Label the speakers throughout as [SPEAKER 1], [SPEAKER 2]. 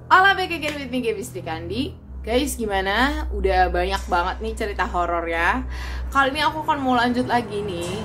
[SPEAKER 1] Hola, back again with me, Gabby Kandi. Guys, gimana? Udah banyak banget nih cerita horor ya. Kali ini aku akan mau lanjut lagi nih,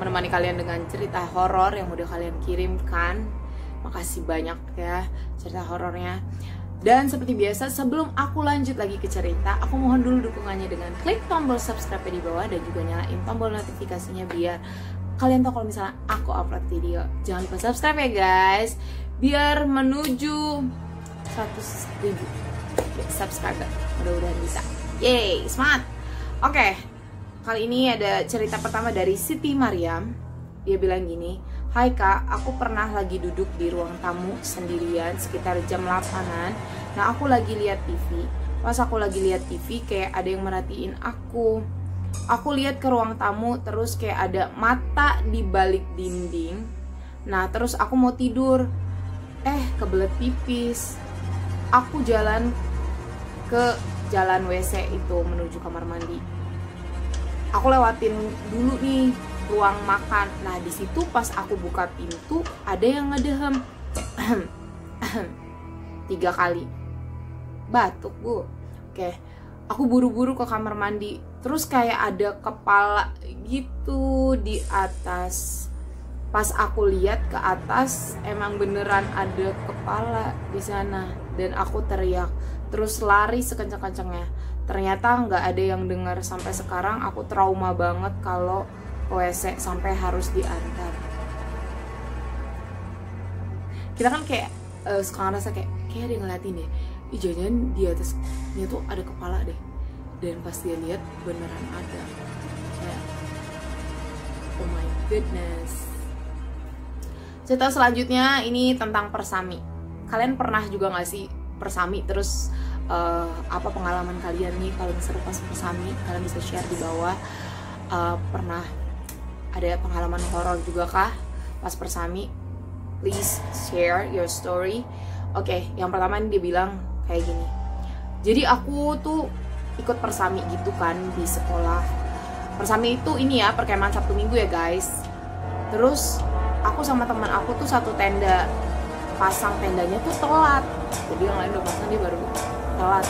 [SPEAKER 1] menemani kalian dengan cerita horor yang udah kalian kirimkan. Makasih banyak ya cerita horornya. Dan seperti biasa, sebelum aku lanjut lagi ke cerita, aku mohon dulu dukungannya dengan klik tombol subscribe di bawah dan juga nyalain tombol notifikasinya biar kalian tahu kalau misalnya aku upload video. Jangan lupa subscribe ya guys, biar menuju 100.000 subscriber. Mudah-mudahan bisa. Yeay, semangat. Oke, kali ini ada cerita pertama dari Siti Mariam. Dia bilang gini, "Hai kak, aku pernah lagi duduk di ruang tamu sendirian sekitar jam 8-an. Nah aku lagi lihat TV. Pas aku lagi lihat TV kayak ada yang merhatiin aku. Aku lihat ke ruang tamu terus kayak ada mata di balik dinding. Nah terus aku mau tidur. Kebelet pipis. Aku jalan ke jalan WC itu menuju kamar mandi. Aku lewatin dulu nih ruang makan. Nah di situ pas aku buka pintu ada yang ngedehem 3 kali. Batuk bu. Oke, aku buru-buru ke kamar mandi. Terus kayak ada kepala gitu di atas. Pas aku lihat ke atas emang beneran ada kepala di sana dan aku teriak. Terus lari sekencang-kencangnya. Ternyata nggak ada yang dengar. Sampai sekarang aku trauma banget kalau WC sampai harus diantar. Kita kan kayak sekarang rasa kayak ada yang ngeliatin deh. Jangan di atasnya tuh ada kepala deh. Dan pas dia lihat beneran ada. Kayak, oh my goodness. Cerita selanjutnya ini tentang persami. Kalian pernah juga nggak sih persami? Terus apa pengalaman kalian nih kalau misalnya pas persami? Kalian bisa share di bawah. Pernah ada pengalaman horor juga kah pas persami? Please share your story. Oke, yang pertama dia bilang kayak gini. Jadi aku tuh ikut persami gitu kan di sekolah. Persami itu ini ya, perkemahan Sabtu Minggu ya guys. Terus aku sama teman aku tuh satu tenda. Pasang tendanya tuh telat. Jadi yang lain udah pasang, dia baru telat.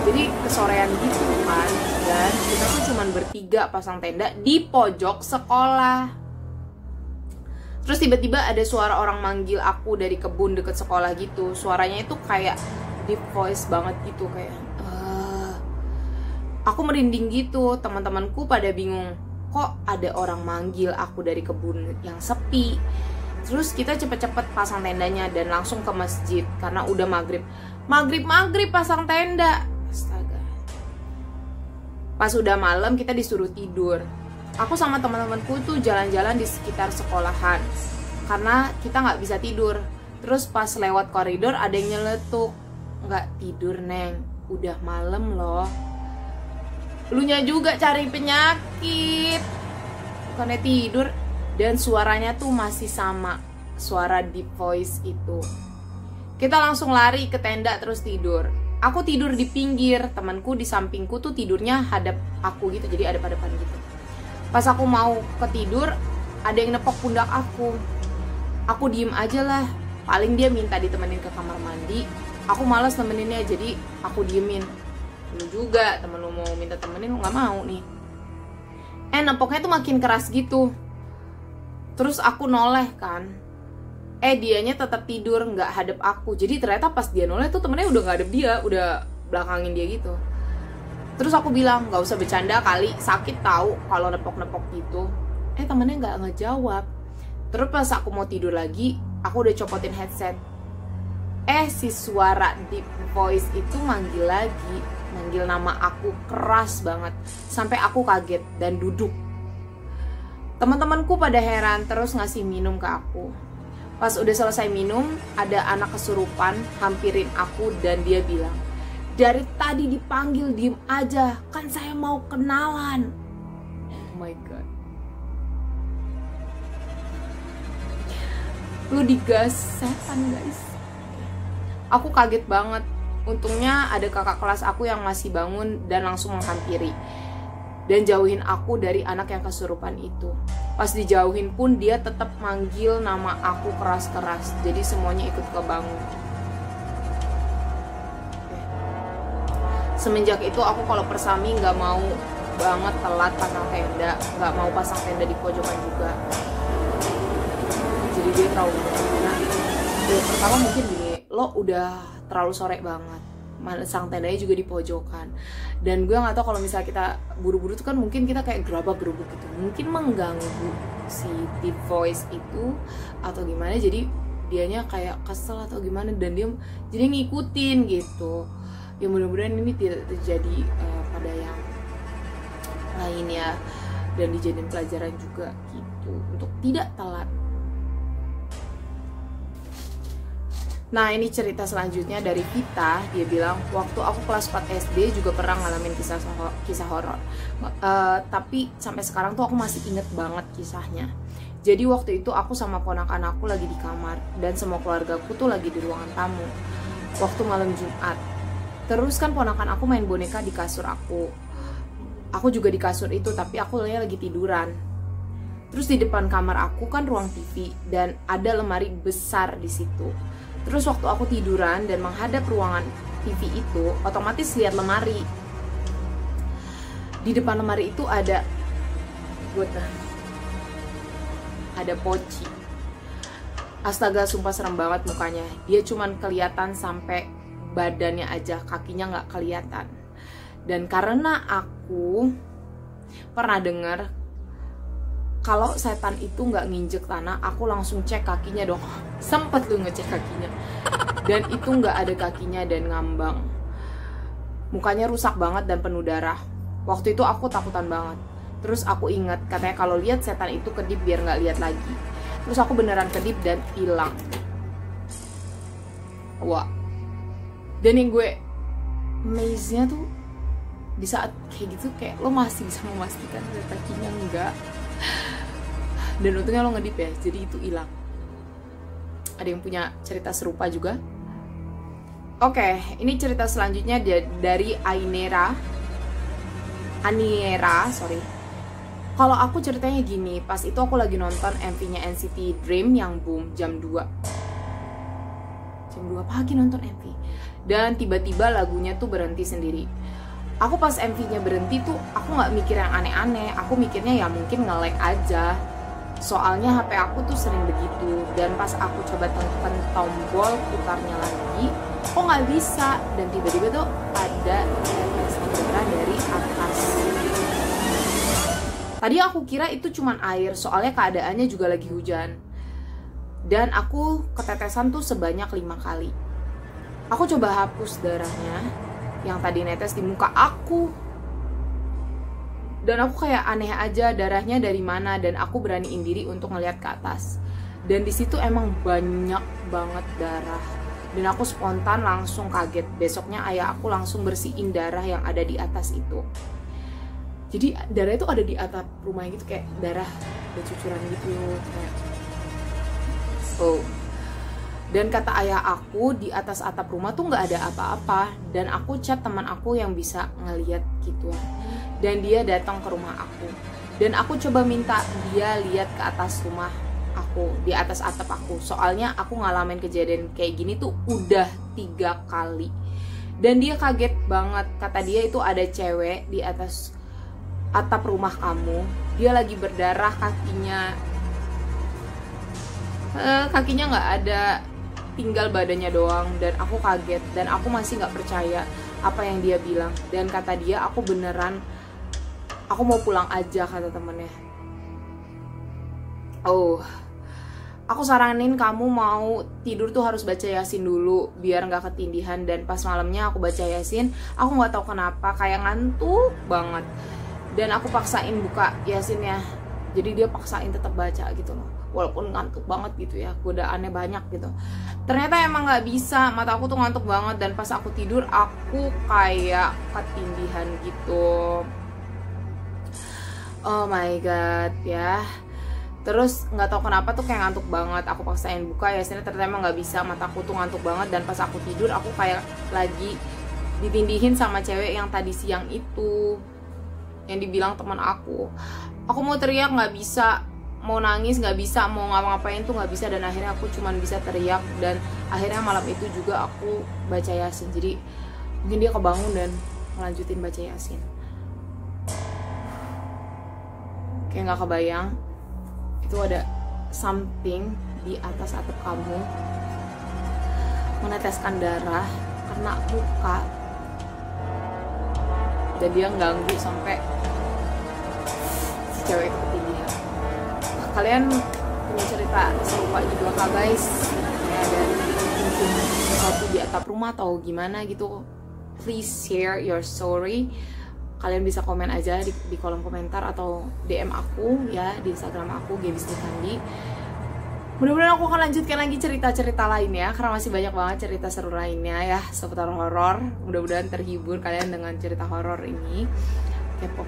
[SPEAKER 1] Jadi kesorean gitu kan. Dan kita tuh cuman bertiga pasang tenda di pojok sekolah. Terus tiba-tiba ada suara orang manggil aku dari kebun deket sekolah gitu. Suaranya itu kayak deep voice banget gitu, kayak aku merinding gitu. Teman-temanku pada bingung, kok ada orang manggil aku dari kebun yang sepi. Terus kita cepet-cepet pasang tendanya dan langsung ke masjid karena udah maghrib pasang tenda. Astaga. Pas udah malam kita disuruh tidur. Aku sama teman-temanku tuh jalan-jalan di sekitar sekolahan karena kita nggak bisa tidur. Terus pas lewat koridor ada yang nyeletuk, "Nggak tidur neng, udah malam loh." Lunya juga cari penyakit, bukannya tidur. Dan suaranya tuh masih sama, suara deep voice itu. Kita langsung lari ke tenda terus tidur. Aku tidur di pinggir, temanku di sampingku tuh tidurnya hadap aku gitu, jadi ada pada depan gitu. Pas aku mau ketidur, ada yang nepok pundak aku. Aku diem aja lah, paling dia minta ditemenin ke kamar mandi. Aku malas temeninnya, jadi aku diemin. Lu juga, temen lu mau minta temenin, lu gak mau nih. Nepoknya tuh makin keras gitu. Terus aku noleh kan. Dianya tetap tidur, gak hadap aku. Jadi ternyata pas dia noleh tuh temennya udah gak hadap dia, udah belakangin dia gitu. Terus aku bilang, gak usah bercanda kali, sakit tahu kalau nepok-nepok gitu. Temennya gak ngejawab. Terus pas aku mau tidur lagi, aku udah copotin headset. Si suara deep voice itu manggil lagi. Manggil nama aku keras banget. Sampai aku kaget dan duduk. Teman-temanku pada heran terus ngasih minum ke aku. Pas udah selesai minum, ada anak kesurupan hampirin aku dan dia bilang, "Dari tadi dipanggil diem aja, kan saya mau kenalan." Oh my god. Lu digas setan guys. Aku kaget banget. Untungnya ada kakak kelas aku yang masih bangun dan langsung menghampiri dan jauhin aku dari anak yang kesurupan itu. Pas dijauhin pun dia tetap manggil nama aku keras-keras. Jadi semuanya ikut kebangun. Semenjak itu aku kalau persami nggak mau banget telat pasang tenda, nggak mau pasang tenda di pojokan juga. Jadi dia tahu. Nah, pertama mungkin gini, lo udah terlalu sore banget, pasang tendanya juga di pojokan. Dan gue nggak tahu kalau misalnya kita buru-buru tuh kan mungkin kita kayak gerabak-gerubuk gitu, mungkin mengganggu si deep voice itu atau gimana. Jadi dianya kayak kesel atau gimana dan dia jadi ngikutin gitu. Ya mudah-mudahan ini tidak terjadi pada yang lainnya dan dijadiin pelajaran juga gitu untuk tidak telat. Nah, ini cerita selanjutnya dari Vita. Dia bilang, waktu aku kelas 4 SD juga pernah ngalamin kisah horor. Tapi sampai sekarang tuh aku masih inget banget kisahnya. Jadi waktu itu aku sama ponakan aku lagi di kamar dan semua keluargaku tuh lagi di ruangan tamu. Waktu malam Jumat. Terus kan ponakan aku main boneka di kasur aku. Aku juga di kasur itu, tapi aku lagi tiduran. Terus di depan kamar aku kan ruang TV dan ada lemari besar di situ. Terus waktu aku tiduran dan menghadap ruangan TV itu, otomatis lihat lemari. Di depan lemari itu ada poci. Astaga, sumpah serem banget mukanya. Dia cuman kelihatan sampai badannya aja, kakinya nggak kelihatan. Dan karena aku pernah dengar kalau setan itu nggak nginjek tanah, aku langsung cek kakinya dong. Sempet lu ngecek kakinya. Dan itu nggak ada kakinya dan ngambang. Mukanya rusak banget dan penuh darah. Waktu itu aku takutan banget. Terus aku ingat katanya kalau lihat setan itu kedip biar nggak lihat lagi. Terus aku beneran kedip dan hilang. Wah. Dan yang gue amaze-nya tuh di saat kayak gitu kayak lo masih bisa memastikan kakinya enggak. Dan untungnya lo ngedip ya, jadi itu hilang. Ada yang punya cerita serupa juga? Oke, ini cerita selanjutnya dari Aniera, sorry. Kalau aku ceritanya gini, pas itu aku lagi nonton MV-nya NCT Dream yang boom jam 2 pagi nonton MV. Dan tiba-tiba lagunya tuh berhenti sendiri. Aku pas MV-nya berhenti tuh aku nggak mikir yang aneh-aneh, aku mikirnya ya mungkin nge-lag aja. Soalnya HP aku tuh sering begitu. Dan pas aku coba tekan tombol putarnya lagi, kok nggak bisa. Dan tiba-tiba tuh ada tetesan darah dari atas. Tadi aku kira itu cuman air, soalnya keadaannya juga lagi hujan. Dan aku ketetesan tuh sebanyak 5 kali. Aku coba hapus darahnya yang tadi netes di muka aku. Dan aku kayak aneh aja darahnya dari mana, dan aku beraniin diri untuk ngeliat ke atas. Dan di situ emang banyak banget darah. Dan aku spontan langsung kaget. Besoknya ayah aku langsung bersihin darah yang ada di atas itu. Jadi darah itu ada di atap rumah gitu, kayak darah bercucuran gitu kayak. Oh. Dan kata ayah aku, di atas atap rumah tuh nggak ada apa-apa. Dan aku chat teman aku yang bisa ngeliat gituan. Dan dia datang ke rumah aku. Dan aku coba minta dia lihat ke atas rumah aku, di atas atap aku. Soalnya aku ngalamin kejadian kayak gini tuh udah 3 kali. Dan dia kaget banget. Kata dia itu ada cewek di atas atap rumah kamu. Dia lagi berdarah kakinya. Kakinya nggak ada, tinggal badannya doang. Dan aku kaget dan aku masih nggak percaya apa yang dia bilang. Dan kata dia aku beneran, aku mau pulang aja, kata temennya. Oh, aku saranin kamu mau tidur tuh harus baca Yasin dulu biar nggak ketindihan. Dan pas malamnya aku baca Yasin, aku nggak tahu kenapa kayak ngantuk banget. Dan aku paksain buka Yasinnya, jadi dia paksain tetap baca gitu loh, walaupun ngantuk banget gitu ya, godaan banyak gitu. Ternyata emang nggak bisa, mata aku tuh ngantuk banget. Dan pas aku tidur aku kayak ketindihan gitu. Oh my god ya. Terus nggak tahu kenapa tuh kayak ngantuk banget. Aku paksain buka Yasinnya, ternyata emang nggak bisa, mataku tuh ngantuk banget. Dan pas aku tidur aku kayak lagi ditindihin sama cewek yang tadi siang itu, yang dibilang teman aku. Aku mau teriak nggak bisa, mau nangis nggak bisa, mau ngapa-ngapain tuh nggak bisa. Dan akhirnya aku cuman bisa teriak. Dan akhirnya malam itu juga aku baca Yasin. Jadi mungkin dia kebangun dan ngelanjutin baca Yasin. Kayak nggak kebayang itu ada something di atas atap kamu meneteskan darah kena muka, dan dia ganggu sampai si cewek itu ketinggian. Kalian punya cerita serupa juga kah guys? Ya, dari mungkin sesuatu di atap rumah atau gimana gitu, please share your story. Kalian bisa komen aja di kolom komentar atau DM aku ya di Instagram aku @gebisnikandi. Mudah-mudahan aku akan lanjutkan lagi cerita-cerita lainnya, karena masih banyak banget cerita seru lainnya ya seputar horor. Mudah-mudahan terhibur kalian dengan cerita horor ini. K-pop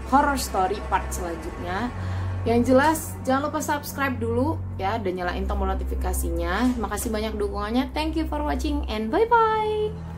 [SPEAKER 1] horror story part selanjutnya. Yang jelas jangan lupa subscribe dulu ya dan nyalain tombol notifikasinya. Makasih banyak dukungannya. Thank you for watching and bye bye.